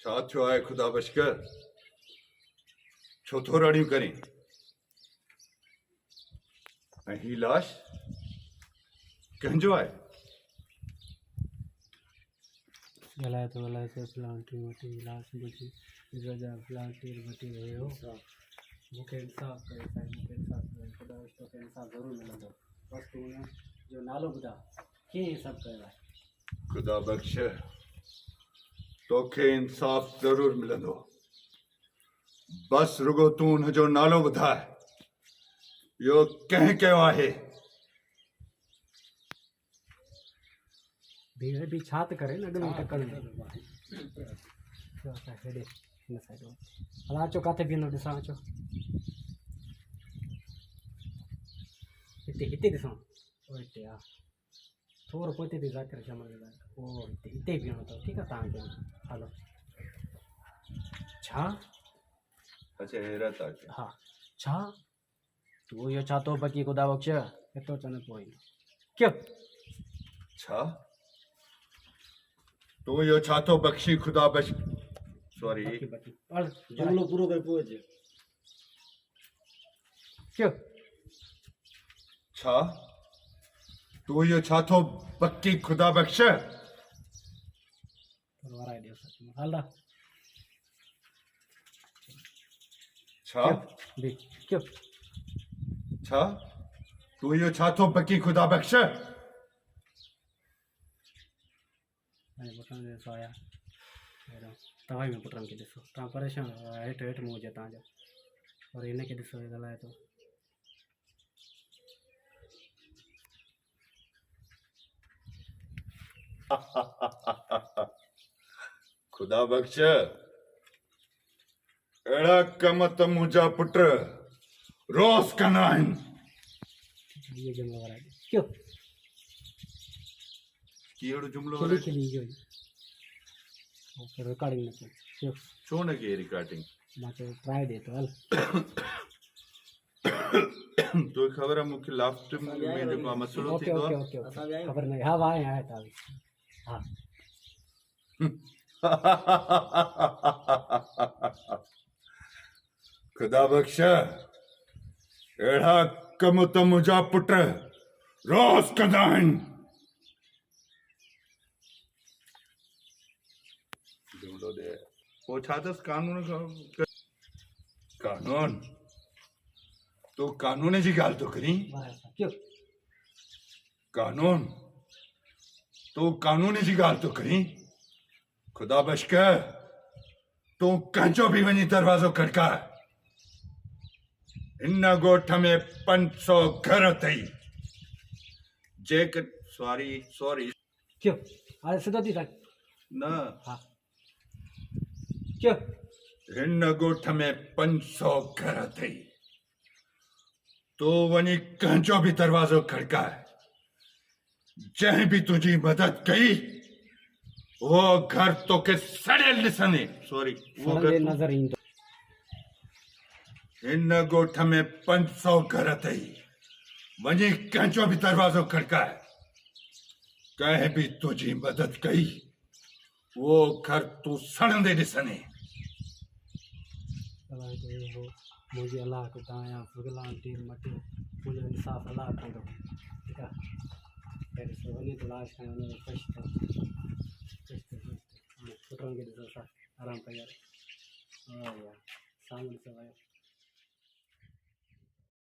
छा थियो आहे खुदा बशकर छो थोराड़ियूं करी ऐं ही लाश कंहिंजो आहे गलाए तो फ्लांटी मटी लाश बुझी रजा फ्लांटी मटी रहियो मूंखे इंसाफ़ करे साईं मूंखे इंसाफ़ करे खुदा तोखे इंसाफ़ ज़रूरु मिलंदो बस तूं हुन जो नालो ॿुधा कीअं हीअ सभु कयो आहे खुदा बख्श तोखे इंसाफ़ ज़रूरु मिलंदो बस रुगो तूं हुनजो नालो ॿुधाए इहो कंहिं कयो आहे भी छा त करे न अॻिमें टकण हेॾे हिन साइड हला अचो किथे बीहंदो ॾिसां अचो हिते हिते ॾिसां ओ हिते हा थोरो पोइ हिते ज़ाकिर जमल ओ हिते हिते बीहणो अथव ठीकु आहे तव्हांखे हलो छा अच्छा हैरत आहे हा छा तूं इहो छा थो बकी खुदा बख्श एतिरो चवण पोइ क्यों छा तूं इहो छा थो बख़्शी खुदा बख्श सॉरी जुमलो पूरो करे पोइ अचे क्यों छा तूं इहो छा थो बकी खुदा बख्श वराए ॾियो हलंदा छा भी क्यों छा तूं इहो छा थो बकी खुदा बख्श ऐं पुटनि ॾिसो आया तव्हां में पुटनि खे ॾिसो तव्हां परेशान हेठि हेठि मुंहुं हुजे तव्हांजो और हिनखे ॾिसो हे ॻाल्हाए थो खुदा बख्श अहिड़ा कम त मुंहिंजा पुट रोज़ कंदा आहिनि ये जुमलो वराए ॾियो क्यों कहिड़ो जुमिलो खिली खिली इहो रिकॉर्डिंग न कयो क्यों छो न कई रिकॉर्डिंग मां चयो ट्राई ॾे थो हल तोखे ख़बर आहे मूंखे लाफ्ट में जेको आहे मसइलो ओके थींदो ओके आहे ओके ख़बर नहीं हाँ आए आए तव्हां हा खुदा बख्श अहिड़ा कम त मुंहिंजा पुट रोज़ कंदा आहिनि जुमिलो ॾे पोइ छा अथसि कानून कानून तूं कानून जी ॻाल्हि थो करीं क्यों कानून तूं कानून जी ॻाल्हि थो करीं खुदा बश्क तूं कंहिंजो बि वञी दरवाज़ो खड़काए हिन ॻोठ में 500 घर अथई जेकर सॉरी सॉरी क्यों हाणे सिधो थी सघ न हा क्यों हिन ॻोठ में 500 घर अथई तूं वञी कंहिंजो बि दरवाज़ो खड़काए जंहिं बि तुंहिंजी मदद कई वो घर तोखे सड़ियल ॾिसंदे सॉरी वो घर नज़र ईंदो हिन ॻोठ में 500 घर अथई वञी कंहिंजो बि दरवाज़ो खड़काए कंहिं बि तुंहिंजी मदद कई वो घर तूं सड़ंदे ॾिसंदे मुंहिंजी अलाह खे तव्हां फुगलान टीर मटी मुंहिंजो इंसाफ़ अलाह कंदो ठीकु आहे पहिरीं वञी त लाश खणी वञी ख़ुशि थियो पुटनि खे ॾिसो छा आरामु कयो हा यार साम्हूं ॾिसो